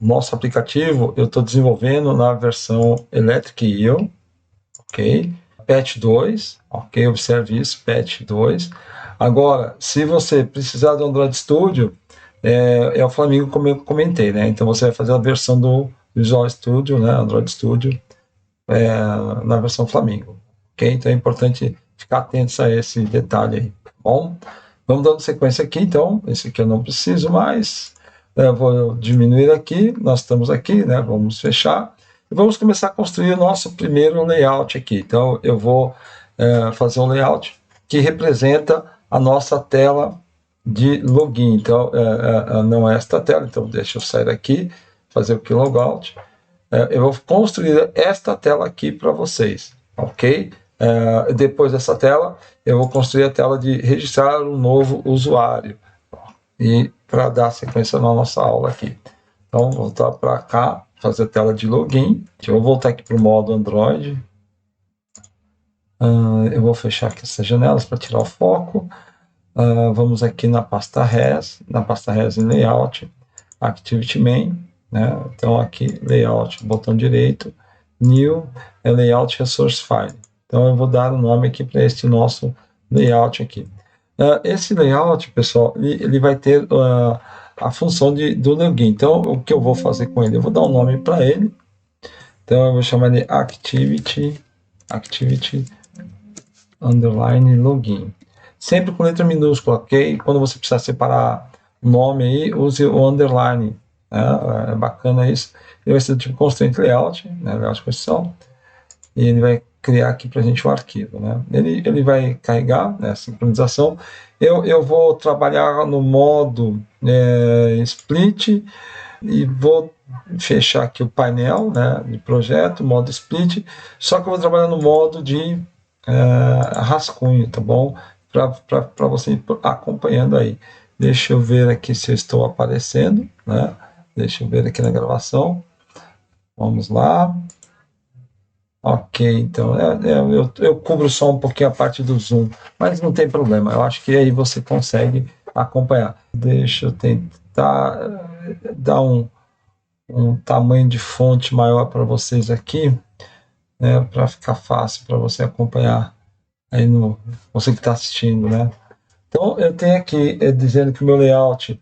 nosso aplicativo eu estou desenvolvendo na versão Electric Eel, ok? Patch 2, ok? Observe isso, Patch 2. Agora, se você precisar do Android Studio, é o Flamingo, como eu comentei, né? Então você vai fazer a versão do Visual Studio, né? Android Studio, na versão Flamingo, ok? Então é importante ficar atentos a esse detalhe aí, tá bom? Vamos dando sequência aqui, então. Esse aqui eu não preciso mais. Eu vou diminuir aqui, nós estamos aqui, né? Vamos fechar. E vamos começar a construir o nosso primeiro layout aqui. Então eu vou fazer um layout que representa a nossa tela de login. Então não é esta tela, então deixa eu sair aqui, fazer o key logout. Eu vou construir esta tela aqui para vocês, ok? Depois dessa tela, eu vou construir a tela de registrar um novo usuário, e para dar sequência na nossa aula aqui. Então, vou voltar para cá, fazer a tela de login. Eu vou voltar aqui para o modo Android. Eu vou fechar aqui essas janelas para tirar o foco. Vamos aqui na pasta Res, em Layout, Activity Main, né? Então aqui, Layout, botão direito, New, Layout Resource File. Então eu vou dar o nome aqui para este nosso layout aqui. Esse layout, pessoal, ele vai ter a função do login. Então o que eu vou fazer com ele? Eu vou dar um nome para ele. Então eu vou chamar de Activity underline login. Sempre com letra minúscula, ok? Quando você precisar separar o nome aí, use o underline. É bacana isso. Ele vai ser do tipo constraint layout, né? Layout de posição. E ele vai criar aqui para a gente o arquivo, né? Ele vai carregar, né, a sincronização. Eu vou trabalhar no modo split e vou fechar aqui o painel, né, de projeto, modo split, só que eu vou trabalhar no modo de rascunho, tá bom? Para você ir acompanhando aí. Deixa eu ver aqui se eu estou aparecendo, né? Deixa eu ver aqui na gravação. Vamos lá. Ok, então eu cubro só um pouquinho a parte do zoom, mas não tem problema, eu acho que aí você consegue acompanhar. Deixa eu tentar dar um tamanho de fonte maior para vocês aqui, né, para ficar fácil para você acompanhar aí você que está assistindo, né? Então eu tenho aqui dizendo que o meu layout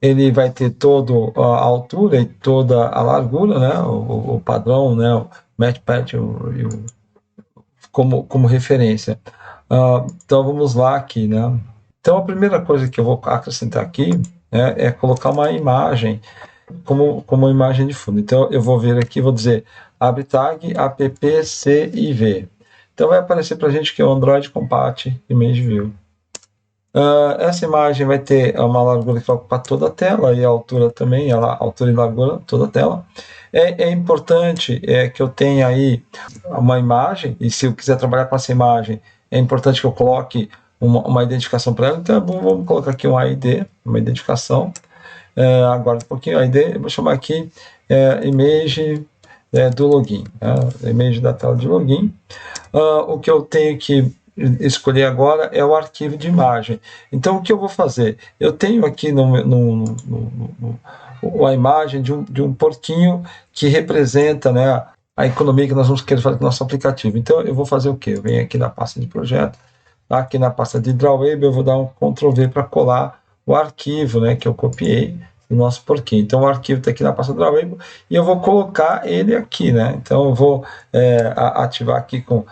ele vai ter toda a altura e toda a largura, né? O padrão, né? O matchpad como referência. Então vamos lá aqui, né? Então a primeira coisa que eu vou acrescentar aqui, né, é colocar uma imagem como imagem de fundo. Então eu vou vir aqui, vou dizer abre tag appciv. Então vai aparecer para a gente que é o Android Compat Image View. Essa imagem vai ter uma largura que vai ocupar toda a tela e a altura também, altura e largura toda a tela. É importante que eu tenha aí uma imagem, e se eu quiser trabalhar com essa imagem, é importante que eu coloque uma identificação para ela. Então vamos colocar aqui um ID, uma identificação. Agora um pouquinho, ID, eu vou chamar aqui image do login, image da tela de login. O que eu tenho que escolher agora é o arquivo de imagem. Então o que eu vou fazer? Eu tenho aqui a imagem de um porquinho que representa, né, a economia que nós vamos querer fazer com o nosso aplicativo. Então eu vou fazer o quê? Eu venho aqui na pasta de projeto, aqui na pasta de Drawable, eu vou dar um Ctrl V para colar o arquivo, né, que eu copiei do nosso porquinho. Então o arquivo está aqui na pasta Drawable e eu vou colocar ele aqui, né? Então eu vou ativar aqui com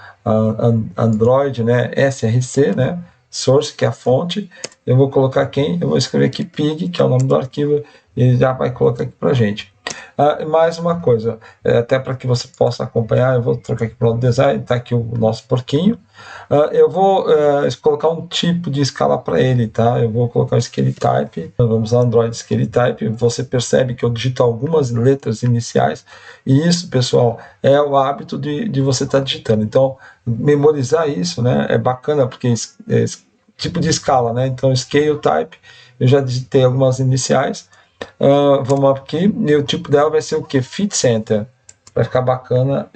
Android, né, SRC, né, source, que é a fonte. Eu vou colocar quem? Eu vou escrever aqui pig, que é o nome do arquivo, e ele já vai colocar aqui para a gente. Mais uma coisa, até para que você possa acompanhar, eu vou trocar aqui para o design, está aqui o nosso porquinho. Eu vou colocar um tipo de escala para ele, tá? Eu vou colocar o scale type, vamos lá, Android scale type. Você percebe que eu digito algumas letras iniciais, e isso, pessoal, é o hábito de você estar digitando. Então, memorizar isso, né, é bacana, porque é tipo de escala, né? Então, scale type, eu já digitei algumas iniciais. Vamos aqui, e o tipo dela vai ser o que? Fit Center, vai ficar bacana.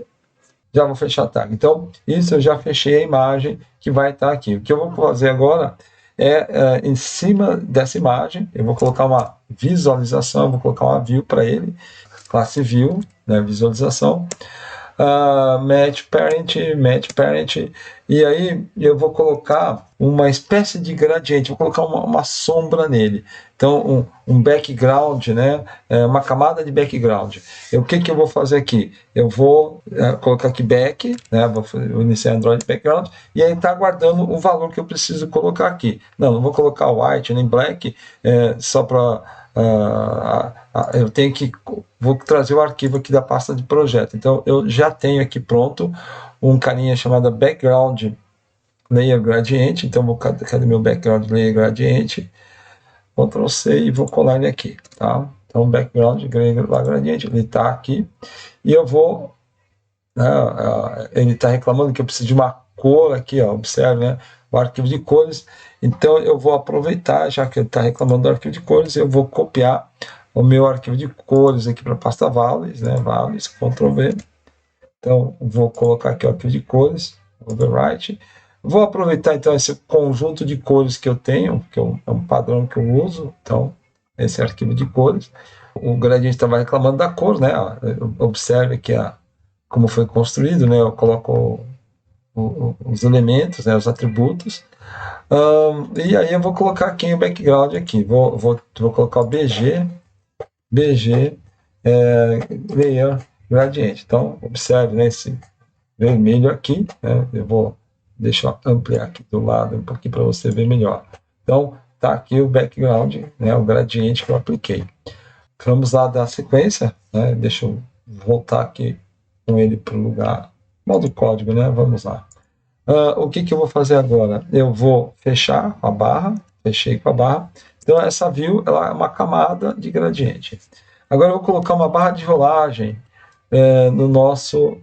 Já vou fechar a tag. Então, isso eu já fechei a imagem que vai estar aqui. O que eu vou fazer agora em cima dessa imagem, eu vou colocar uma visualização, eu vou colocar uma view para ele. classe View, né, visualização, match parent, e aí eu vou colocar uma espécie de gradiente, vou colocar uma sombra nele, então um background, né, uma camada de background. O que eu vou fazer aqui? Eu vou colocar aqui back, né, vou iniciar Android background, e aí está guardando o valor que eu preciso colocar aqui. Não vou colocar white nem black, só para eu tenho que vou trazer o arquivo aqui da pasta de projeto. Então eu já tenho aqui pronto um carinha chamado background layer gradient. Então cadê meu background layer gradient? Ctrl C e vou colar ele aqui, tá? Então background layer gradient, ele está aqui e eu vou, né, ele está reclamando que eu preciso de uma cor aqui, ó, observe, né, o arquivo de cores. Então eu vou aproveitar, já que ele está reclamando do arquivo de cores, eu vou copiar o meu arquivo de cores aqui para a pasta values, né, values, Ctrl V. Então vou colocar aqui o arquivo de cores, overwrite. Vou aproveitar então esse conjunto de cores que eu tenho, que é um padrão que eu uso, então esse arquivo de cores. O gradiente estava reclamando da cor, né, observe que como foi construído, né, eu coloco os elementos, né, os atributos, e aí eu vou colocar aqui o background aqui, vou colocar o BG layer gradient. Então observe, né, esse vermelho aqui, né, deixa eu ampliar aqui do lado um pouquinho para você ver melhor. Então tá aqui o background, né, o gradiente que eu apliquei. Vamos lá dar sequência, né, deixa eu voltar aqui com ele para o lugar, modo código, né, vamos lá. O que eu vou fazer agora? Eu vou fechar a barra, fechei com a barra. Então essa view ela é uma camada de gradiente. Agora eu vou colocar uma barra de rolagem no nosso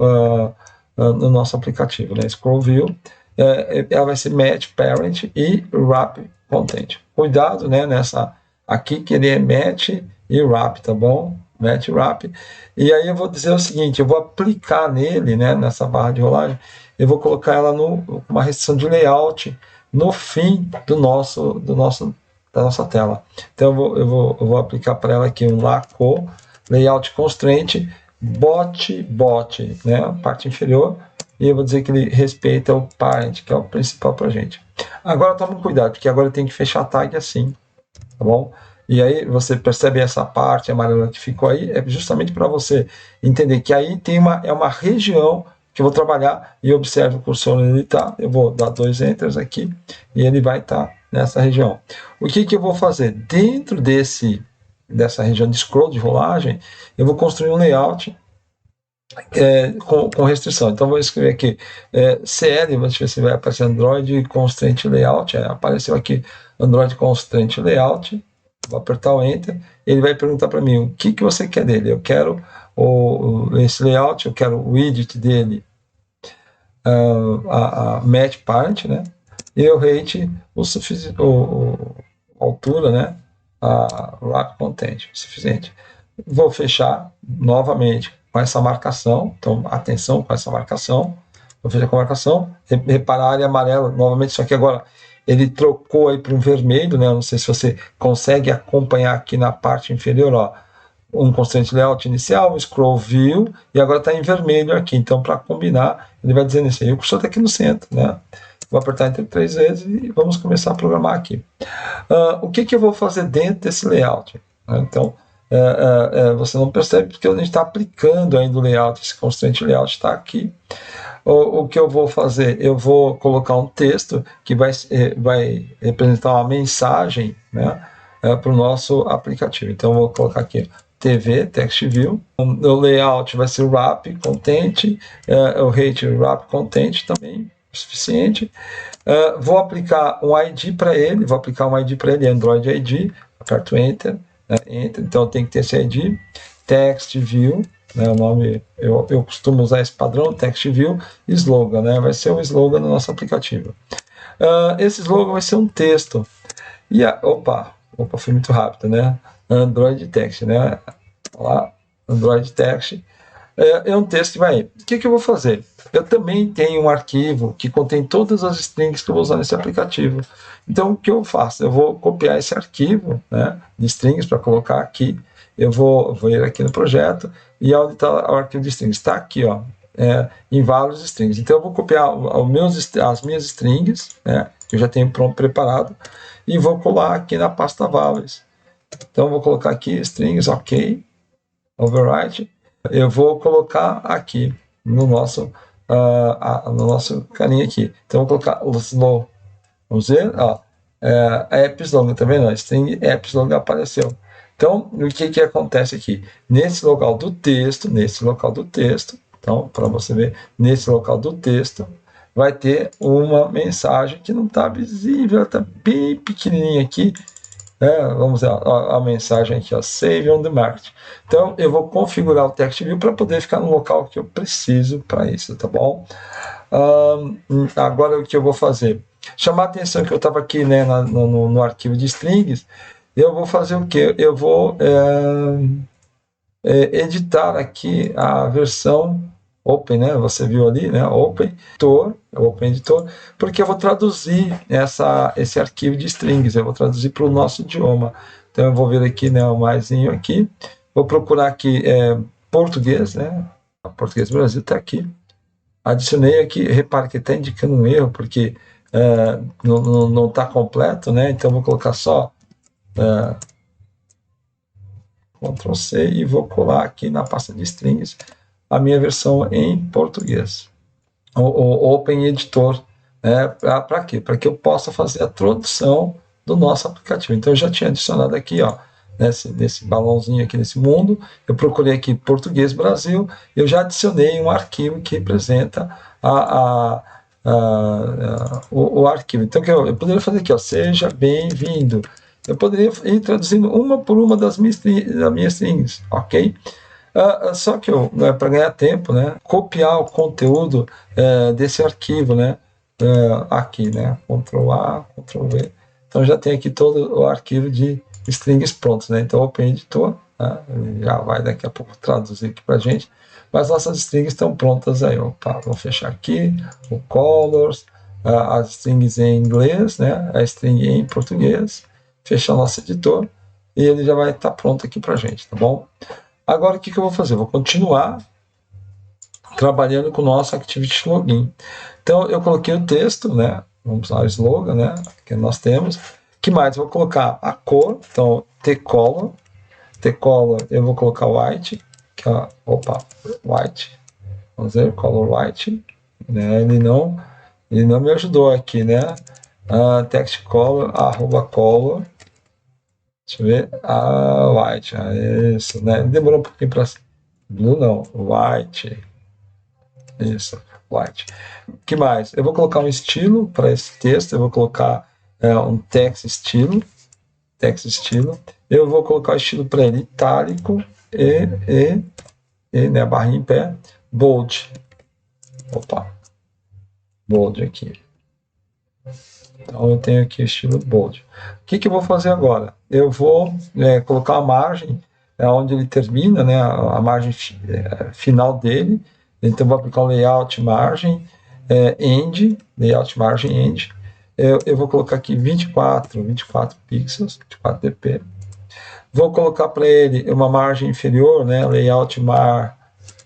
aplicativo, né? Scroll view, ela vai ser match parent e wrap content. Cuidado, né, aqui que ele é match e wrap, tá bom? Match wrap. E aí eu vou dizer o seguinte, eu vou aplicar nele, né, nessa barra de rolagem, eu vou colocar ela uma restrição de layout no fim da nossa tela. Então eu vou aplicar para ela aqui um laco layout constraint bot, né, a parte inferior, e eu vou dizer que ele respeita o parent, que é o principal para a gente. Agora tome cuidado, porque agora eu tenho que fechar a tag assim, tá bom? E aí você percebe essa parte amarela que ficou aí, é justamente para você entender que aí tem uma região que eu vou trabalhar, e observe o cursor onde ele está. Eu vou dar 2 enters aqui e ele vai estar nessa região. O que eu vou fazer? Dentro dessa região de scroll, de rolagem, eu vou construir um layout com restrição. Então vou escrever aqui CL, vamos ver se vai aparecer Android Constraint Layout. Apareceu aqui Android Constraint Layout. Vou apertar o Enter. Ele vai perguntar para mim o que você quer dele. Eu quero esse layout, eu quero o widget dele, a match parent, né? E eu rate a altura, né? A wrap content, suficiente. Vou fechar novamente com essa marcação. Então, atenção com essa marcação. Vou fechar com a marcação. Reparar a área amarela novamente, só que agora ele trocou aí para um vermelho, né? Eu não sei se você consegue acompanhar aqui na parte inferior, ó, um constraint layout inicial, um scroll view, e agora está em vermelho aqui. Então, para combinar, ele vai dizendo isso aí. O cursor está aqui no centro, né? Vou apertar Enter 3 vezes e vamos começar a programar aqui. O que eu vou fazer dentro desse layout? Então, você não percebe porque a gente está aplicando ainda o layout, esse constraint layout está aqui. O que eu vou fazer? Eu vou colocar um texto que vai representar uma mensagem, né, para o nosso aplicativo. Então, eu vou colocar aqui TV, Text View. O layout vai ser wrap content, o rate wrap content também, suficiente. Vou aplicar um ID para ele, Android ID, aperto Enter, né, Enter, então tem que ter esse ID, Text View, né, o nome, eu costumo usar esse padrão, Text View, slogan, né, vai ser o slogan do nosso aplicativo. Esse slogan vai ser um texto, e opa, foi muito rápido, né, Android Text, né, lá, Android Text, é um texto que vai. O que eu vou fazer? Eu também tenho um arquivo que contém todas as strings que eu vou usar nesse aplicativo. Então, o que eu faço? Eu vou copiar esse arquivo, né, de strings para colocar aqui. eu vou ir aqui no projeto, e onde está o arquivo de strings? Está aqui, ó, em vários strings. Então eu vou copiar as minhas strings, né, que eu já tenho pronto, preparado, e vou colar aqui na pasta values. Então eu vou colocar aqui strings, ok, overwrite. Eu vou colocar aqui no nosso carinha aqui. Então eu vou colocar o slow. Vamos ver, ó, epsilon, tá vendo? String epsilon apareceu. Então, o que acontece aqui? Nesse local do texto, então, para você ver, nesse local do texto, vai ter uma mensagem que não está visível, está bem pequenininha aqui. Vamos ver a mensagem aqui, ó, Save on the Market. Então, eu vou configurar o Text View para poder ficar no local que eu preciso para isso, tá bom? Agora, o que eu vou fazer? Chamar a atenção que eu estava aqui, né, no arquivo de strings, eu vou fazer o que? Eu vou editar aqui a versão Open, né? Você viu ali, né? Open Editor, porque eu vou traduzir esse arquivo de strings, eu vou traduzir para o nosso idioma. Então eu vou ver aqui, né, o maisinho aqui, vou procurar aqui português, né? Português Brasil está aqui. Adicionei aqui, repare que está indicando um erro, porque não está completo, né? Então vou colocar só Ctrl C e vou colar aqui na pasta de strings a minha versão em português. O Open Editor, para quê? Para que eu possa fazer a tradução do nosso aplicativo. Então eu já tinha adicionado aqui, ó, nesse balãozinho aqui nesse mundo, eu procurei aqui português Brasil, eu já adicionei um arquivo que representa o arquivo. Então eu poderia fazer aqui, ó, seja bem-vindo. Eu poderia ir traduzindo uma por uma das minhas strings, ok? Só que para ganhar tempo, né, copiar o conteúdo desse arquivo, né, aqui, né, Ctrl A, Ctrl V. Então já tem aqui todo o arquivo de strings prontos, né? Então Open Editor, né, já vai daqui a pouco traduzir aqui para a gente. Mas nossas strings estão prontas aí. Opa, vou fechar aqui o colors, as strings em inglês, né, a string em português. Fechar nosso editor e ele já vai estar pronto aqui para a gente, tá bom? Agora o que eu vou fazer? Vou continuar trabalhando com o nosso Activity Login. Então eu coloquei o texto, né? Vamos lá, o slogan, né? Que nós temos. O que mais? Eu vou colocar a cor, então T-color. T-color eu vou colocar white, que é, white. Vamos ver, color white. Né? Ele não me ajudou aqui, né? Text color, color. Deixa eu ver. White. Isso, né? Demorou um pouquinho para. Blue não, white. Isso, white. O que mais? Eu vou colocar um estilo para esse texto. Eu vou colocar um text estilo. Eu vou colocar o estilo para ele itálico e né, barrinha em pé. Bold. Bold aqui. Então eu tenho aqui o estilo bold. O que eu vou fazer agora? Eu vou colocar a margem onde ele termina, né, a margem final dele. Então vou aplicar o layout margem end, layout margem end. Eu vou colocar aqui 24 pixels, 24 dp. Vou colocar para ele uma margem inferior, né, layout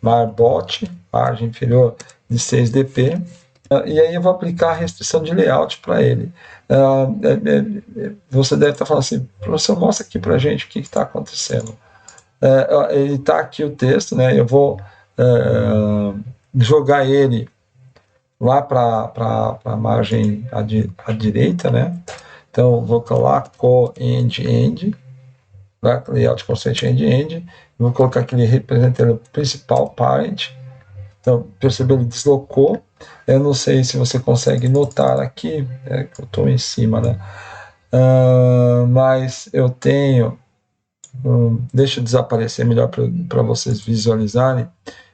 marbot, margem inferior de 6 dp. E aí eu vou aplicar a restrição de layout para ele. Você deve estar falando assim, professor, mostra aqui para a gente o que está acontecendo. Ele está aqui o texto, né? Eu vou jogar ele lá para a margem à direita, né? Então vou colar end, layout constraint end, vou colocar aqui ele representando o principal parent. Então, percebeu, ele deslocou. Eu não sei se você consegue notar aqui, que eu estou em cima, né? Mas eu tenho. Deixa eu desaparecer melhor para vocês visualizarem.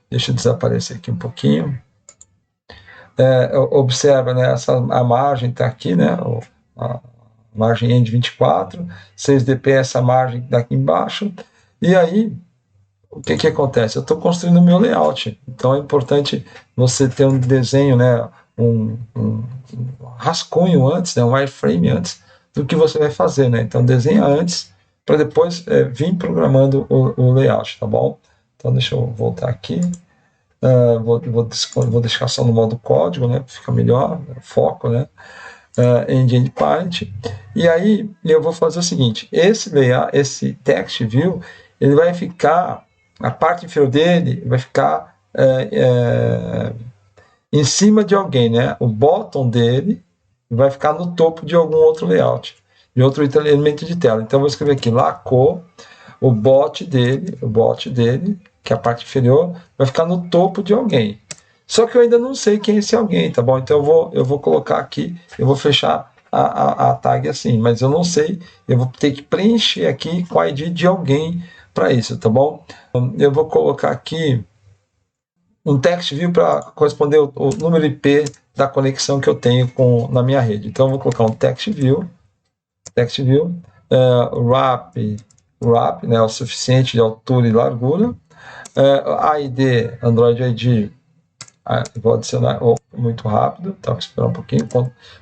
Deixa eu desaparecer aqui um pouquinho. Observa, né? A margem está aqui, né? A margem end 24, 6 dp, essa margem daqui embaixo. E aí, o que acontece? Eu estou construindo o meu layout, então é importante você ter um desenho, né, um rascunho antes, né, um wireframe antes do que você vai fazer, né? Então desenha antes para depois vir programando o layout, tá bom? Então deixa eu voltar aqui. Vou deixar só no modo código, né? Fica melhor, foco, né? Engine Parent. E aí eu vou fazer o seguinte: esse layout, esse text view, ele vai ficar, a parte inferior dele vai ficar em cima de alguém, né? O bottom dele vai ficar no topo de algum outro layout, de outro elemento de tela. Então eu vou escrever aqui Laco, o bot dele, que é a parte inferior, vai ficar no topo de alguém. Só que eu ainda não sei quem é esse alguém, tá bom? Então eu vou colocar aqui, eu vou fechar a tag assim, mas eu não sei, eu vou ter que preencher aqui com a ID de alguém para isso, tá bom? Eu vou colocar aqui um text view para corresponder ao número IP da conexão que eu tenho na minha rede. Então eu vou colocar um text view, wrap, né, o suficiente de altura e largura, ID, Android ID, vou adicionar muito rápido, tá? Vou esperar um pouquinho.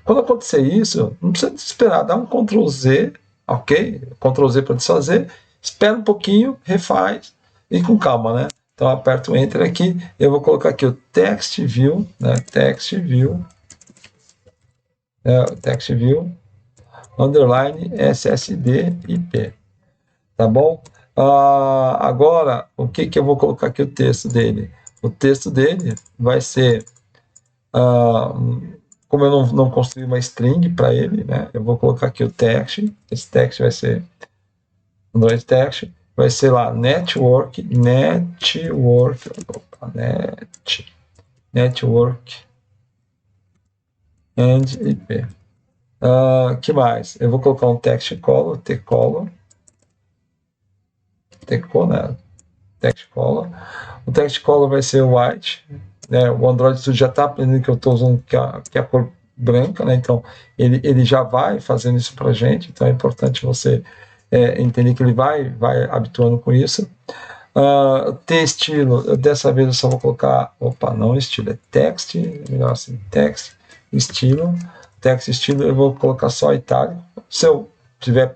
Quando acontecer isso, não precisa esperar, dá um Ctrl Z, ok? Ctrl Z para desfazer, espera um pouquinho, refaz e com calma, né? Então aperto o Enter aqui, eu vou colocar aqui o text view, né? Text view, underline SSD IP, tá bom? Agora, o que eu vou colocar aqui o texto dele? O texto dele vai ser, como eu não construí uma string para ele, né? Eu vou colocar aqui o text, esse text vai ser Android text, vai ser lá network and IP. Que mais? Eu vou colocar um text color, tcolor, né? Text color. O text color vai ser white, né? O Android Studio já está aprendendo que eu estou usando que é a cor branca, né? Então ele já vai fazendo isso para a gente. Então é importante você entender que ele vai habituando com isso. Ter estilo, dessa vez eu só vou colocar, não estilo, é text, melhor assim, text, estilo, eu vou colocar só itálico. Se eu tiver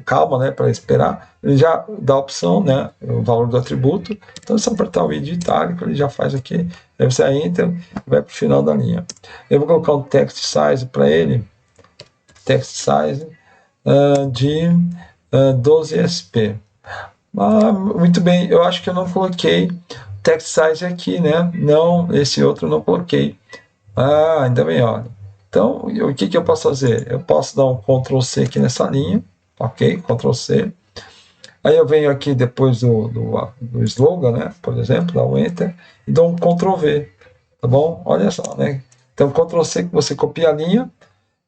calma, né, para esperar, ele já dá a opção, né, o valor do atributo. Então se apertar o i de itálico, ele já faz aqui, aí você entra e vai para o final da linha. Eu vou colocar um text size para ele, text size de 12sp. Muito bem, eu acho que eu não coloquei text size aqui, né? Não, esse outro eu não coloquei. Ainda bem, olha. Então, o que eu posso fazer? Eu posso dar um Ctrl C aqui nessa linha, ok? Ctrl C. Aí eu venho aqui depois do slogan, né? Por exemplo, dá um Enter e dou um Ctrl V, tá bom? Olha só, né? Então, Ctrl C que você copia a linha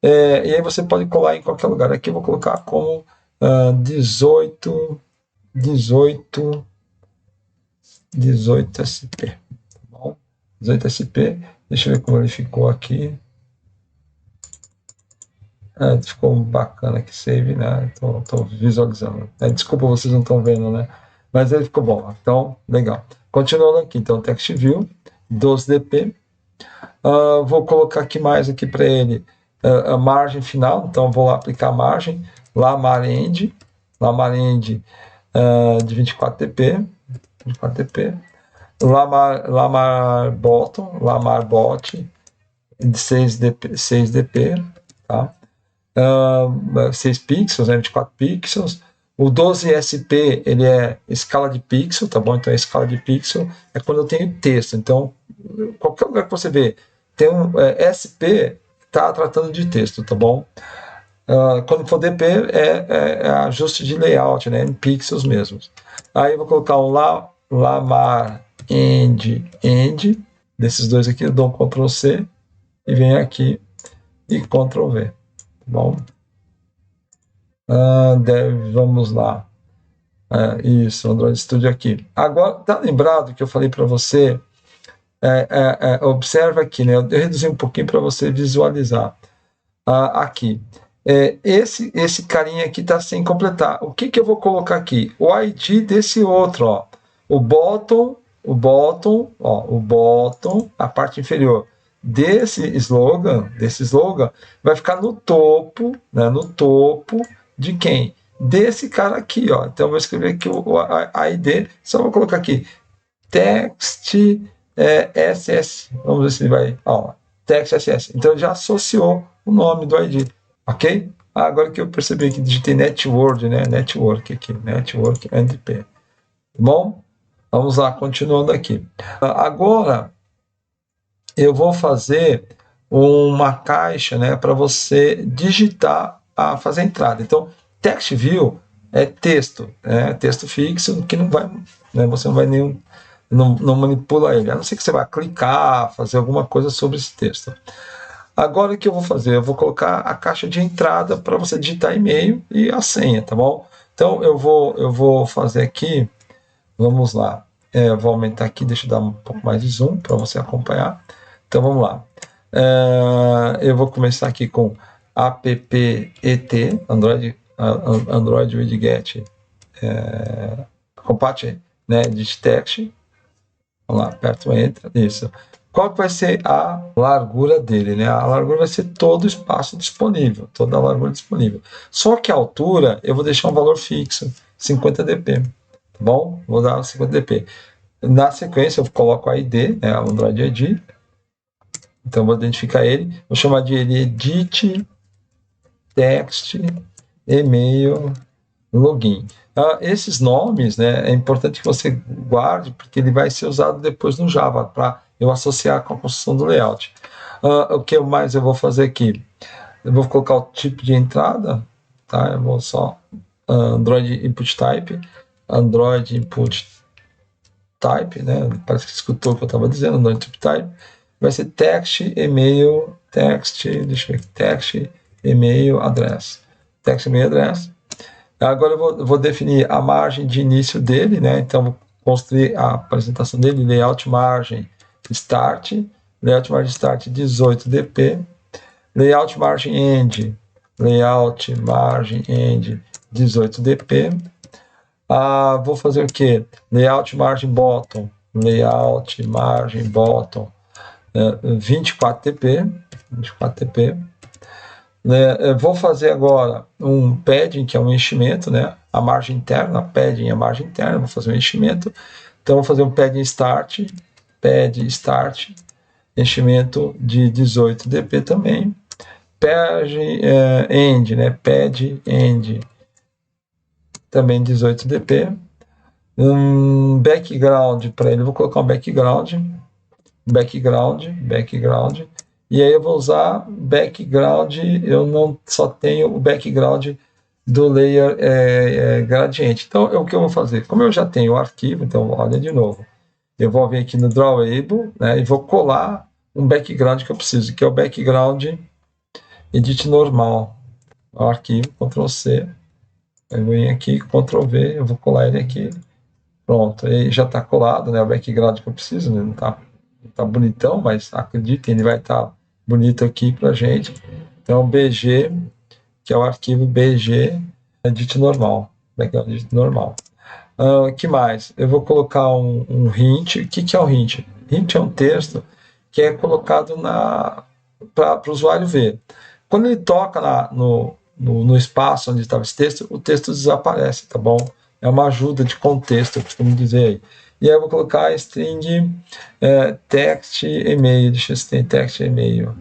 e aí você pode colar em qualquer lugar. Aqui eu vou colocar como 18 SP, tá bom? 18 SP, deixa eu ver como ele ficou aqui. Ficou bacana aqui, save, né? Tô visualizando. Desculpa, vocês não estão vendo, né? Mas ele ficou bom, então, legal. Continuando aqui, então, text view, 12dp. Vou colocar aqui mais aqui para ele a margem final, então vou lá aplicar a margem, lamarend de 24dp, lamar bot de 6dp, tá? 6 pixels, né, 24 pixels. O 12SP, ele é escala de pixel, tá bom? Então, a escala de pixel é quando eu tenho texto. Então, qualquer lugar que você vê, tem um SP, tá tratando de texto, tá bom? Quando for DP, é ajuste de layout, né, em pixels mesmo. Aí eu vou colocar um lamar end, desses dois aqui, eu dou um Ctrl C e venho aqui e Ctrl V. Bom, vamos lá. Isso, Android Studio aqui. Agora, tá lembrado que eu falei para você? Observa aqui, né? Eu reduzi um pouquinho para você visualizar. Aqui. Esse carinha aqui está sem completar. O que eu vou colocar aqui? O ID desse outro, ó. O bottom, a parte inferior desse slogan vai ficar no topo, né, no topo de quem? desse cara aqui, ó. Então eu vou escrever aqui o ID, só vou colocar aqui text SS. Vamos ver se ele vai. Ó, text SS. Então já associou o nome do ID, ok? Agora que eu percebi que digitei network, né? Network aqui, network NP. Bom, vamos lá, continuando aqui. Agora eu vou fazer uma caixa, né, para você digitar, fazer a entrada. Então, text view é texto, texto fixo que não vai, né, você não vai não manipula ele, a não ser que você vá clicar, fazer alguma coisa sobre esse texto. Agora o que eu vou fazer? Eu vou colocar a caixa de entrada para você digitar e-mail e a senha, tá bom? Então eu vou fazer aqui, vamos lá, vou aumentar aqui, deixa eu dar um pouco mais de zoom para você acompanhar. Então vamos lá. Eu vou começar aqui com apt Android Widget Compat, né, de text. Vamos lá, aperto Enter, isso. Qual que vai ser a largura dele, né? A largura vai ser todo o espaço disponível, toda a largura disponível. Só que a altura eu vou deixar um valor fixo, 50 dp, tá bom? Vou dar 50 dp. Na sequência eu coloco a ID, né, o Android ID. Então eu vou identificar ele, vou chamar de ele edit text e-mail login. Esses nomes, né, é importante que você guarde, porque ele vai ser usado depois no Java, para eu associar com a construção do layout. O que mais eu vou fazer aqui? Eu vou colocar o tipo de entrada, tá? Eu vou só Android Input Type, Android Input Type, né? Parece que escutou o que eu estava dizendo, Android Input Type. Vai ser text, e-mail, text, deixa eu ver, text, e-mail, address. Text, e-mail, address. Agora eu vou definir a margem de início dele, né? Então vou construir a apresentação dele, layout margem start, layout margem start 18 dp, layout margem end, layout margem end 18 dp. Vou fazer o que? Layout margem bottom, layout margem bottom 24 dp, 24 dp. Vou fazer agora um padding, que é um enchimento, né? A margem interna, padding é a margem interna, vou fazer um enchimento. Então, vou fazer um padding start, enchimento de 18 dp também. Padding end, né? Pad end, também 18 dp. Um background para ele, vou colocar um background. E aí eu vou usar background, eu não só tenho o background do layer gradiente. Então, o que eu vou fazer? Como eu já tenho o arquivo, então, olha de novo. Eu vou vir aqui no Drawable, né, e vou colar um background que eu preciso, que é o background edit normal. O arquivo, Ctrl C. Eu venho aqui, Ctrl V, eu vou colar ele aqui. Pronto, aí já está colado, né, o background que eu preciso, né, não está bonitão, mas acreditem, ele vai estar bonito aqui para gente. Então, BG, que é o arquivo BG edit normal, background edit normal. Que mais? Eu vou colocar um hint. O que é um hint? Hint é um texto que é colocado para o usuário ver. Quando ele toca no espaço onde estava esse texto, o texto desaparece, tá bom? É uma ajuda de contexto, eu costumo dizer aí. E aí eu vou colocar string text e-mail, deixa eu ver se tem text e-mail.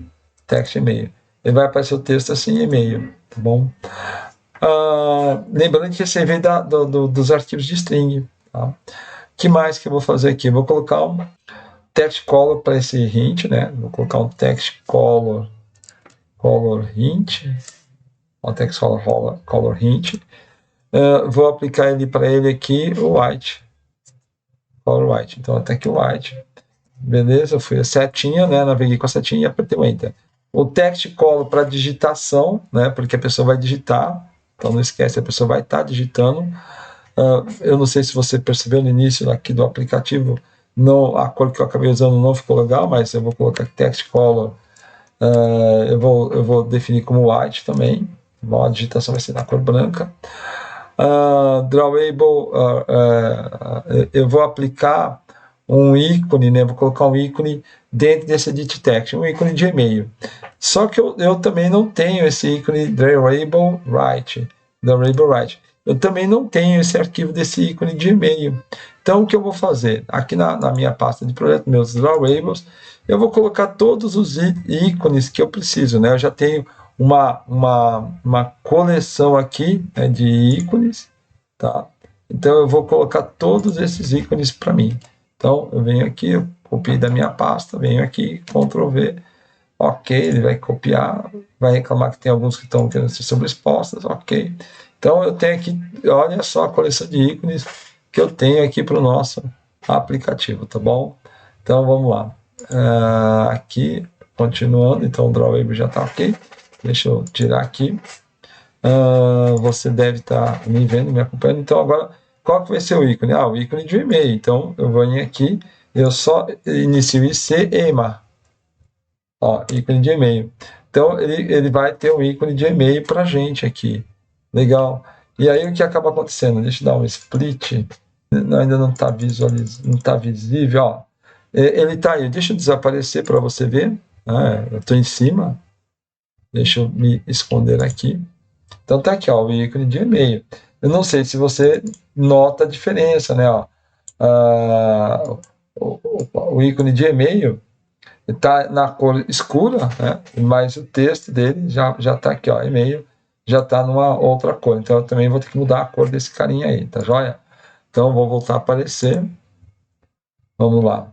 Ele vai aparecer o texto assim, e-mail, tá bom? Lembrando que esse vem dos arquivos de string. Tá? Que mais que eu vou fazer aqui? Eu vou colocar um text color para esse hint, né? Vou colocar um text color hint, um text color hint. Vou aplicar ele para ele aqui, o white. Color white. Então, até aqui o white. Beleza, eu fui a setinha, né? Naveguei com a setinha e apertei o Enter. O text color para digitação, né? Porque a pessoa vai digitar. Então, não esquece, a pessoa vai estar digitando. Eu não sei se você percebeu no início aqui do aplicativo, a cor que eu acabei usando não ficou legal, mas eu vou colocar text color. Eu vou definir como white também. Bom, a digitação vai ser na cor branca. Drawable, eu vou aplicar um ícone, né? Vou colocar um ícone dentro desse edit text, um ícone de e-mail. Só que eu também não tenho esse ícone Drawable Write. eu também não tenho esse arquivo desse ícone de e-mail. Então, o que eu vou fazer? Aqui na minha pasta de projeto, meus drawwables, eu vou colocar todos os ícones que eu preciso, né? Eu já tenho uma coleção aqui, né, de ícones, tá? Então, eu vou colocar todos esses ícones para mim. Então, eu venho aqui, eu copiei da minha pasta, venho aqui, Ctrl V, ok, ele vai copiar, vai reclamar que tem alguns que estão querendo ser sobreexpostas, ok. Então, eu tenho aqui, olha só a coleção de ícones que eu tenho aqui para o nosso aplicativo, tá bom? Então, vamos lá. Aqui, continuando, então o drawable já está ok. Deixa eu tirar aqui. Você deve estar me vendo, me acompanhando. Então, agora, qual que vai ser o ícone? O ícone de e-mail. Então, eu venho aqui, eu só inicio IC EMA. Ícone de e-mail. Então, ele vai ter um ícone de e-mail para a gente aqui. Legal. E aí, o que acaba acontecendo? Deixa eu dar um split. Ainda não está não está visível. Ele está aí. Deixa eu desaparecer para você ver. Eu estou em cima. Deixa eu me esconder aqui. Então, está aqui, o ícone de e-mail. Eu não sei se você nota a diferença, né? O ícone de e-mail está na cor escura, né? Mas o texto dele já está aqui, e-mail, já está numa outra cor. Então, eu também vou ter que mudar a cor desse carinha aí, tá joia? Então, vou voltar a aparecer. Vamos lá.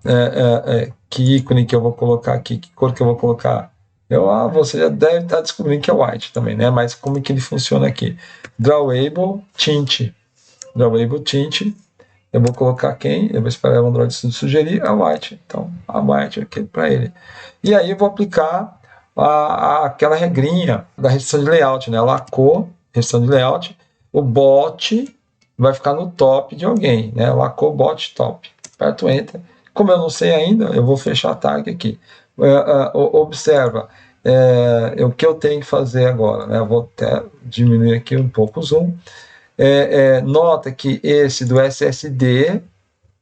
Que ícone que eu vou colocar aqui? Que cor que eu vou colocar? Você já deve estar descobrindo que é white também, né? Mas como que ele funciona aqui? Drawable Tint. Drawable Tint. Eu vou colocar quem? Eu vou esperar o Android sugerir a white. Então, a white aqui para ele. E aí eu vou aplicar aquela regrinha da restrição de layout, né? Lacou, restrição de layout. O bot vai ficar no top de alguém, né? Lacou bot top. Aperto Enter. Como eu não sei ainda, eu vou fechar a tag aqui. Observa o que eu tenho que fazer agora, né? Eu vou até diminuir aqui um pouco o zoom. Nota que esse do SSD,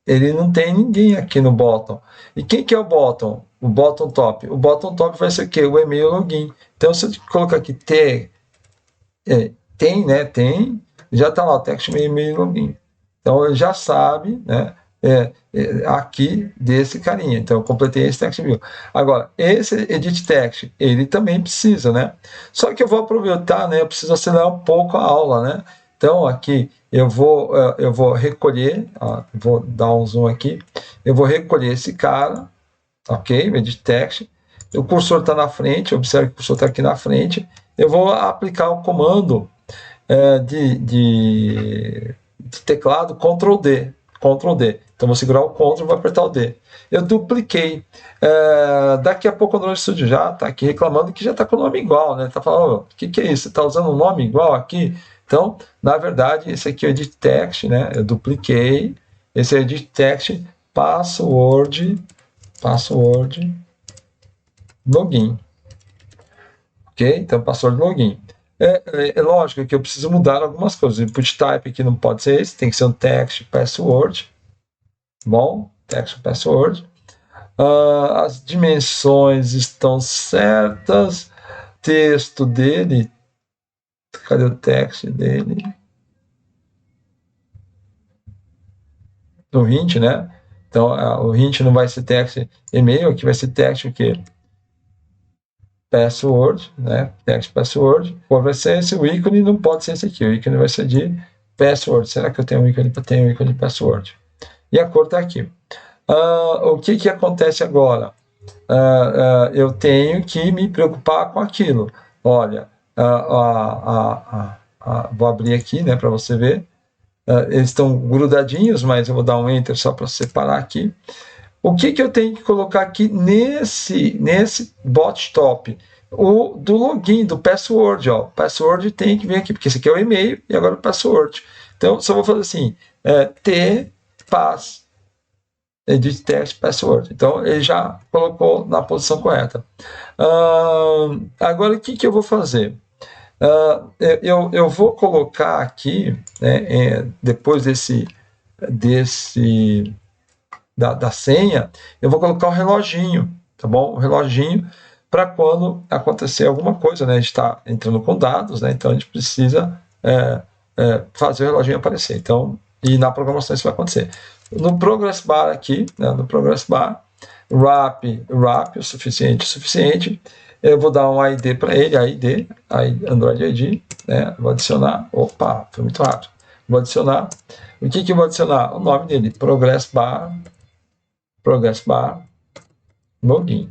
ele não tem ninguém aqui no bottom. E quem que é o bottom? O bottom top. O bottom top vai ser o quê? O e-mail login. Então, se eu colocar aqui tem, né? Tem, já está lá o text e-mail login. Então, ele já sabe, né? Aqui desse carinha. Então, eu completei esse text view. Agora, esse edit text, ele também precisa, né? Só que eu vou aproveitar, né? Eu preciso acelerar um pouco a aula, né? Então, aqui eu vou recolher, vou dar um zoom aqui, eu vou recolher esse cara, ok? Edit text. O cursor está na frente, observe que o cursor está aqui na frente. Eu vou aplicar o comando de teclado Ctrl D. Ctrl D. Então, vou segurar o Ctrl e vou apertar o D. Eu dupliquei. Daqui a pouco o Android Studio já está aqui reclamando que já está com o nome igual, né? Está falando, o que é isso? Você está usando um nome igual aqui? Então, na verdade, esse aqui é o Edit Text, né? Eu dupliquei. Esse é o Edit Text password login. Ok? Então, password login. É lógico que eu preciso mudar algumas coisas. O input type aqui não pode ser esse, tem que ser um text password. Bom, text password. As dimensões estão certas. Texto dele. Cadê o text dele? No hint, né? Então, o hint não vai ser text e-mail, aqui vai ser text o quê? Password, né? Text password. Ou vai ser esse, o ícone não pode ser esse aqui. O ícone vai ser de password. Será que eu tenho um ícone? Tenho um ícone de password. E a cor está aqui. O que acontece agora? Eu tenho que me preocupar com aquilo. Olha, vou abrir aqui, né, para você ver. Eles estão grudadinhos, mas eu vou dar um Enter só para separar aqui. O que eu tenho que colocar aqui nesse bot top? O do login, do password. Password tem que vir aqui, porque esse aqui é o e-mail e agora o password. Então, só vou fazer assim, pass, edit text password. Então, ele já colocou na posição correta. Agora, o que eu vou fazer? Eu vou colocar aqui, né, depois da senha, eu vou colocar o reloginho, tá bom? O reloginho para quando acontecer alguma coisa, né? A gente está entrando com dados, né? Então a gente precisa fazer o reloginho aparecer. Então, e na programação isso vai acontecer. No Progress Bar aqui, né, no Progress Bar, wrap, o suficiente, eu vou dar um ID para ele, Android ID, né, vou adicionar, opa, foi muito rápido, vou adicionar, o que eu vou adicionar? O nome dele, Progress Bar, login,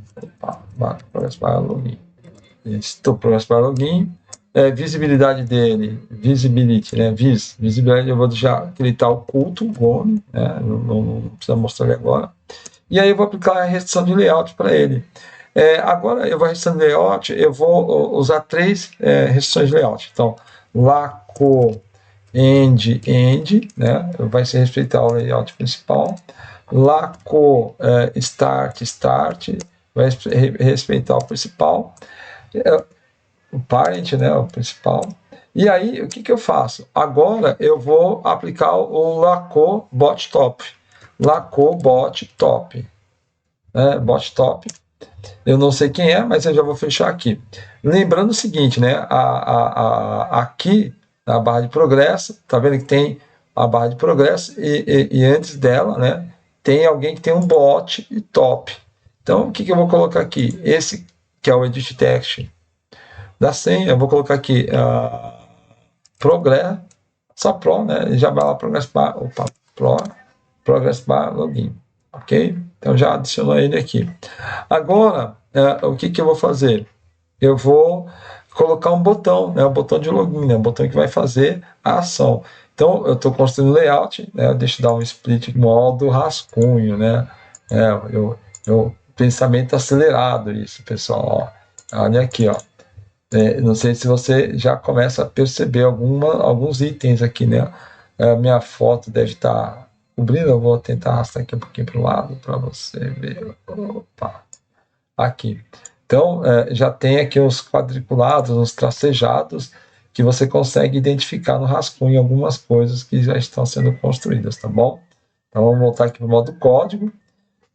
Progress Bar, login, Progress Bar, login, visibilidade dele, né, visibilidade, eu vou deixar que ele está oculto, Gome, né, não precisa mostrar ele agora, e aí eu vou aplicar a restrição de layout para ele. Agora eu vou restrição de layout, eu vou usar 3 restrições de layout. Então, laco end, né, vai se respeitar o layout principal. Laco start, vai respeitar o principal. O parent, né, o principal. E aí, o que eu faço? Agora eu vou aplicar o laco bot top. Laco bot top. Bot top. Eu não sei quem é, mas eu já vou fechar aqui. Lembrando o seguinte, né? Aqui, na barra de progresso, tá vendo que tem a barra de progresso e antes dela, né? Tem alguém que tem um bot e top. Então, o que eu vou colocar aqui? Esse que é o edit text da senha, eu vou colocar aqui progress, só pro, né? Já vai lá progress bar, progress bar login, ok? Então já adicionou ele aqui. Agora, o que eu vou fazer? Eu vou colocar um botão, né? Um botão de login, né? Um botão que vai fazer a ação. Então, eu estou construindo layout, né? Deixa eu dar um split modo rascunho, né? Pensamento acelerado isso, pessoal. Ó. Olha aqui, ó. Não sei se você já começa a perceber alguns itens aqui, né? Minha foto deve estar cobrindo, eu vou tentar arrastar aqui um pouquinho para o lado para você ver. Opa! Aqui. Então, já tem aqui os quadriculados, os tracejados, que você consegue identificar no rascunho algumas coisas que já estão sendo construídas, tá bom? Então, vamos voltar aqui para o modo código.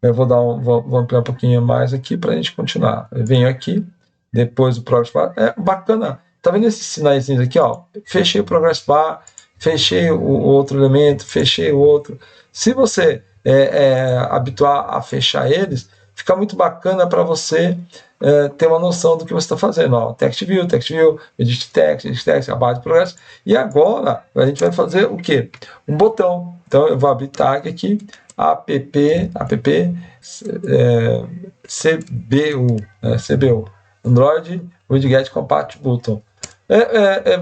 Eu vou ampliar um pouquinho mais aqui para a gente continuar. Eu venho aqui, depois o Progress Bar. Bacana. Tá vendo esses sinais aqui, ó? Fechei o Progress Bar, fechei o outro elemento, fechei o outro. Se você habituar a fechar eles, fica muito bacana para você ter uma noção do que você está fazendo. Ó, text view, edit text, a barra de progresso. E agora a gente vai fazer o quê? Um botão. Então eu vou abrir tag aqui, app CBU, Android Widget Compatible Button.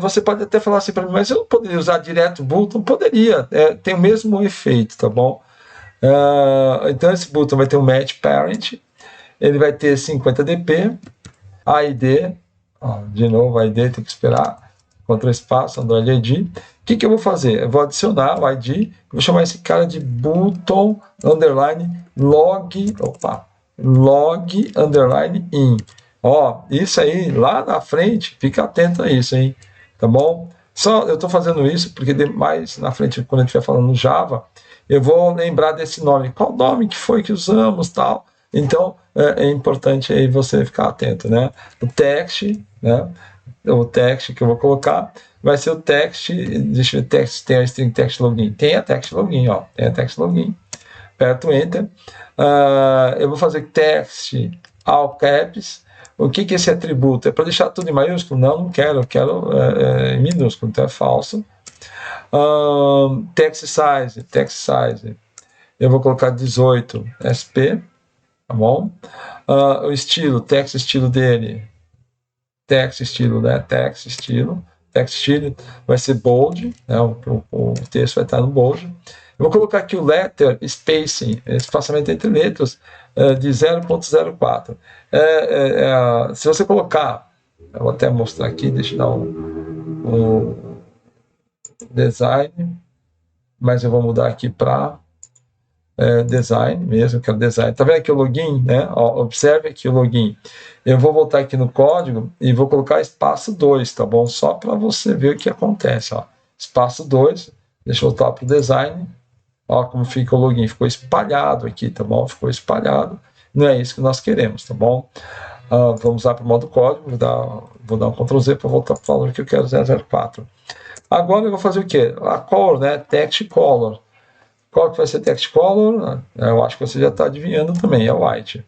Você pode até falar assim para mim, mas eu não poderia usar direto button? Poderia, tem o mesmo efeito, tá bom? Então esse button vai ter um match parent, ele vai ter 50 dp, ID, de novo ID, tem que esperar, Ctrl espaço, Android ID. O que eu vou fazer? Eu vou adicionar o ID, vou chamar esse cara de button underline log underline in. Isso aí, lá na frente, fica atento a isso, hein? Tá bom? Eu estou fazendo isso porque mais na frente, quando a gente estiver falando no Java, eu vou lembrar desse nome. Qual nome que foi que usamos, tal? Então, é importante aí você ficar atento, né? O text, né? O text que eu vou colocar vai ser o text, deixa eu ver, text, tem a string text login. Tem a text login, ó. Tem a text login. Aperto Enter. Eu vou fazer text all caps. O que é esse atributo? É para deixar tudo em maiúsculo? Não quero. Eu quero em minúsculo, então é falso. Text size. Eu vou colocar 18 SP, tá bom? O estilo, text estilo dele. Text estilo vai ser bold, né? O texto vai estar no bold. Eu vou colocar aqui o letter spacing, espaçamento entre letras, de 0.04. Se você colocar, eu vou até mostrar aqui, deixa eu dar um design, mas eu vou mudar aqui para design mesmo, que é o design. Tá vendo aqui o login, né? Observe aqui o login. Eu vou voltar aqui no código e vou colocar espaço 2, tá bom? Só para você ver o que acontece, ó. Espaço 2, deixa eu voltar para o design. Ó, como fica o login, ficou espalhado aqui, tá bom? Ficou espalhado. Não é isso que nós queremos, tá bom? Vamos lá para o modo código, vou dar um Ctrl Z para voltar para o valor que eu quero, 004. Agora eu vou fazer o quê? A cor, né? Text color. Qual que vai ser text color? Eu acho que você já está adivinhando também, é white.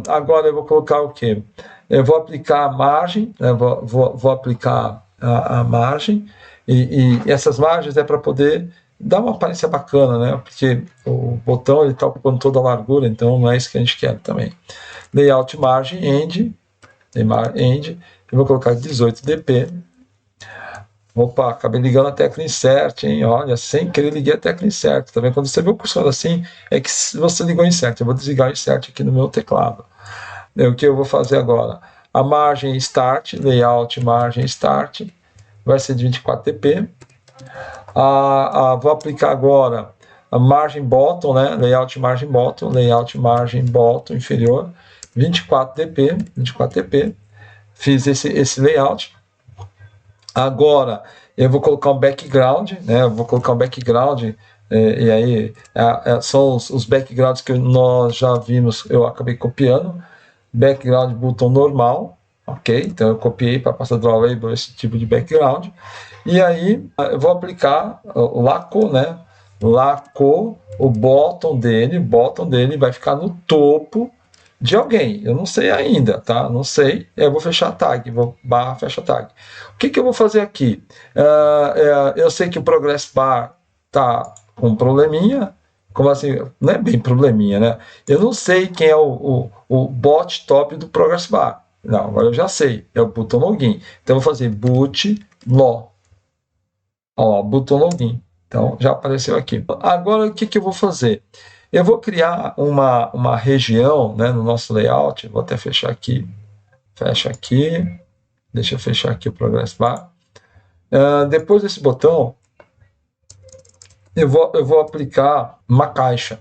Agora eu vou colocar o quê? Eu vou aplicar a margem, né? vou aplicar a margem, e essas margens é para poder dar uma aparência bacana, né? Porque o botão está ocupando toda a largura, então não é isso que a gente quer também. Layout margem, end, eu vou colocar 18 dp. Opa, acabei ligando a tecla insert, hein? Olha, sem querer liguei a tecla insert. Tá vendo? Quando você vê o cursor assim, é que você ligou o insert. Eu vou desligar o insert aqui no meu teclado. O que eu vou fazer agora? A margem start, layout margem start, vai ser de 24 dp. Vou aplicar agora a margem bottom, né? Layout margem bottom inferior, 24 dp. Fiz esse layout. Agora eu vou colocar um background, né? Eu vou colocar um background, e aí são os backgrounds que nós já vimos, eu acabei copiando. Background botão normal, ok? Então eu copiei para passar draw label esse tipo de background. E aí eu vou aplicar o lacou, né? Lacou o bottom dele vai ficar no topo de alguém. Eu não sei ainda, tá? Não sei. Eu vou fechar a tag, vou barra fecha tag. O que eu vou fazer aqui? Eu sei que o progress bar tá com um probleminha. Como assim? Não é bem probleminha, né? Eu não sei quem é o bot top do progress bar. Não, agora eu já sei. É o botão login. Então eu vou fazer boot log. Ó, botão login. Então já apareceu aqui. Agora o que eu vou fazer? Eu vou criar uma região, né, no nosso layout. Vou até fechar aqui. Fecha aqui. Deixa eu fechar aqui o Progress Bar. Depois desse botão, eu vou aplicar uma caixa.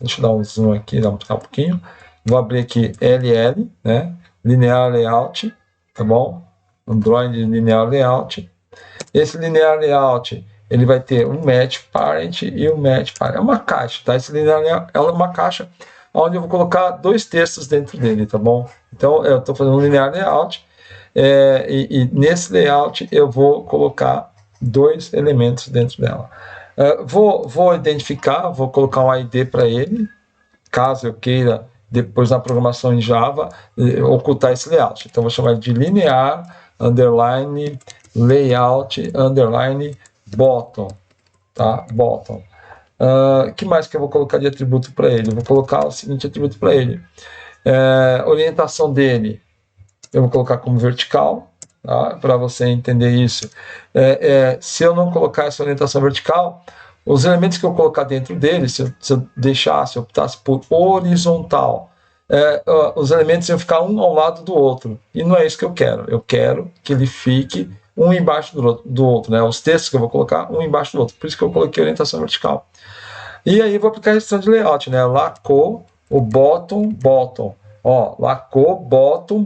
Deixa eu dar um zoom aqui, dar um pouquinho. Vou abrir aqui LL, né? Linear Layout, tá bom? Android Linear Layout. Esse Linear Layout, ele vai ter um Match Parent e um Match Parent. É uma caixa, tá? Esse Linear Layout é uma caixa onde eu vou colocar 2 textos dentro dele, tá bom? Então, eu estou fazendo um Linear Layout, e nesse layout eu vou colocar 2 elementos dentro dela. Vou identificar, vou colocar um ID para ele, caso eu queira, depois na programação em Java, ocultar esse layout. Então, vou chamar de linear, underline, layout, underline, bottom. Tá? Bottom. Que mais que eu vou colocar de atributo para ele? Eu vou colocar o seguinte atributo para ele. Orientação dele, eu vou colocar como vertical, tá? Para você entender isso. Se eu não colocar essa orientação vertical, os elementos que eu colocar dentro dele, se eu optasse por horizontal, os elementos iam ficar um ao lado do outro. E não é isso que eu quero. Eu quero que ele fique um embaixo do outro, né? Os textos que eu vou colocar, um embaixo do outro. Por isso que eu coloquei orientação vertical. E aí eu vou aplicar a restrição de layout, né? Lacou o bottom. Ó, lacou bottom,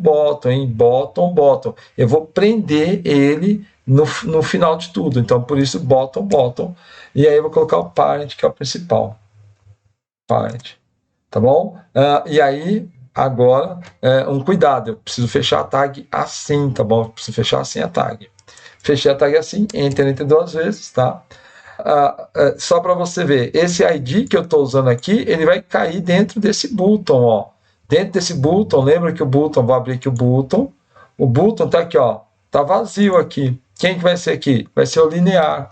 hein? Bottom. Eu vou prender ele no final de tudo. Então, por isso, bottom. E aí eu vou colocar o parent, que é o principal. Parent. Tá bom? E aí, agora, um cuidado. Eu preciso fechar a tag assim, tá bom? Eu preciso fechar assim a tag. Fechei a tag assim, enter 2 vezes, tá? Só para você ver, esse ID que eu estou usando aqui, ele vai cair dentro desse button, ó. Dentro desse button, lembra que o button, vou abrir aqui o button tá aqui, ó, tá vazio aqui. Quem que vai ser aqui? Vai ser o linear.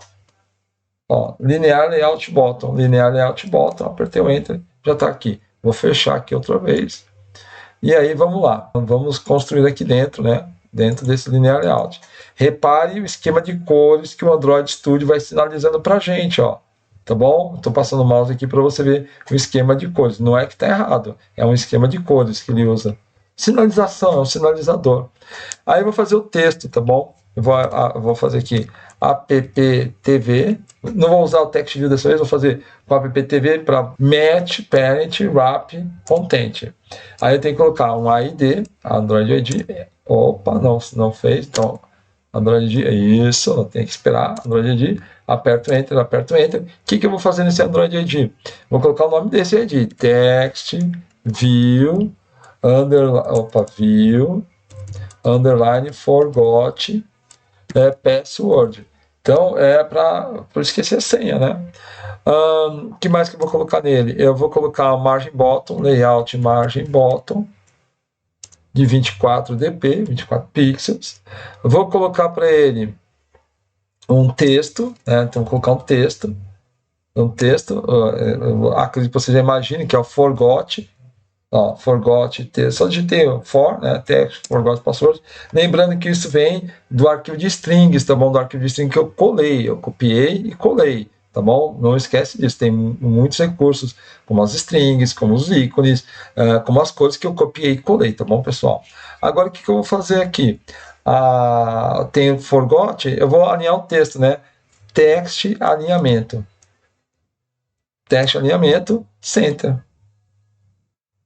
Ó, linear layout button, apertei o enter, já está aqui. Vou fechar aqui outra vez. E aí vamos lá, vamos construir aqui dentro, né? Dentro desse linear layout. Repare o esquema de cores que o Android Studio vai sinalizando para a gente, ó. Tá bom? Estou passando o mouse aqui para você ver o esquema de cores. Não é que está errado, é um esquema de cores que ele usa. Sinalização, é um sinalizador. Aí eu vou fazer o texto, tá bom? Eu vou fazer aqui apptv. Não vou usar o text view dessa vez, vou fazer com apptv para match parent wrap content. Aí eu tenho que colocar um ID, Android ID. Opa, não fez, então Android ID, isso, tem que esperar, Android ID, aperto Enter. O que eu vou fazer nesse Android ID? Vou colocar o nome desse ID, text view, underline forgot password. Então, para esquecer a senha, né? Que mais que eu vou colocar nele? Eu vou colocar a margem bottom, layout margem bottom, de 24 dp, 24 pixels. Eu vou colocar para ele um texto, né? Então, vou colocar um texto. Acredito que você já imagine que é o forgot. Forgot texto, só digitei for, né? Text, forgot password. Lembrando que isso vem do arquivo de strings, tá bom? Do arquivo de string que eu colei, eu copiei e colei, tá bom? Não esquece disso, tem muitos recursos, como as strings, como os ícones, como as coisas que eu copiei e colei, tá bom, pessoal? Agora, o que eu vou fazer aqui? Tem o forgot, eu vou alinhar o texto, né? Text alinhamento. Text alinhamento, center.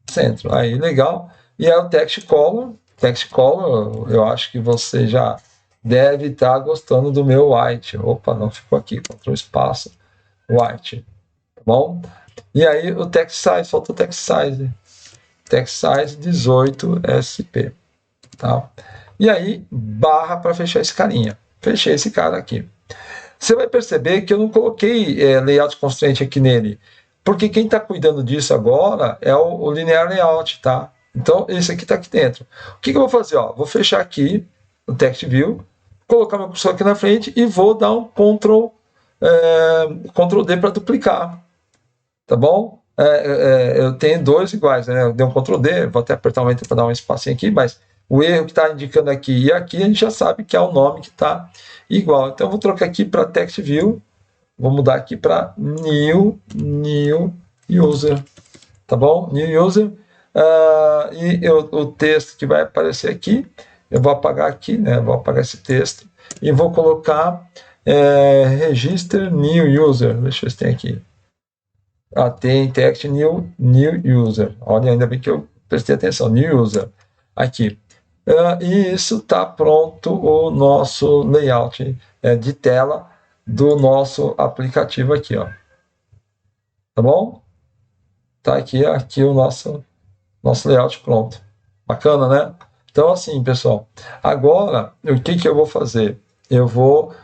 Centro. Aí, legal. E aí o text color. Text color, eu acho que você já deve estar gostando do meu white. Opa, não ficou aqui. Ctrl espaço, white. Tá bom? E aí o text size, faltou text size. Text size 18 SP. Tá? E aí, barra para fechar esse carinha. Fechei esse cara aqui. Você vai perceber que eu não coloquei layout constraint aqui nele, porque quem está cuidando disso agora é o linear layout, tá? Então, esse aqui está aqui dentro. O que eu vou fazer? Ó, vou fechar aqui o text view, colocar meu cursor aqui na frente e vou dar um Ctrl D para duplicar, tá bom? Eu tenho dois iguais, né? Eu dei um Ctrl D, vou até apertar o Enter para dar um espacinho aqui, mas o erro que está indicando aqui e aqui, a gente já sabe que é o nome que está igual. Então, eu vou trocar aqui para Text View, vou mudar aqui para New User, tá bom? New User, o texto que vai aparecer aqui, eu vou apagar aqui, né? Vou apagar esse texto e vou colocar Register New User. Deixa eu ver se tem aqui. Tem Text New User. Olha, ainda bem que eu prestei atenção. New User. Aqui. E isso está pronto o nosso layout de tela do nosso aplicativo aqui, ó. Tá bom? Tá aqui o nosso layout pronto. Bacana, né? Então, assim, pessoal, agora, o que eu vou fazer? Eu vou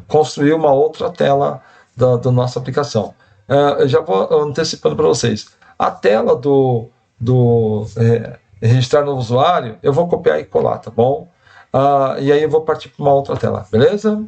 construir uma outra tela da nossa aplicação. Eu já vou antecipando para vocês. A tela do registrar novo usuário, eu vou copiar e colar, tá bom? E aí eu vou partir para uma outra tela, beleza?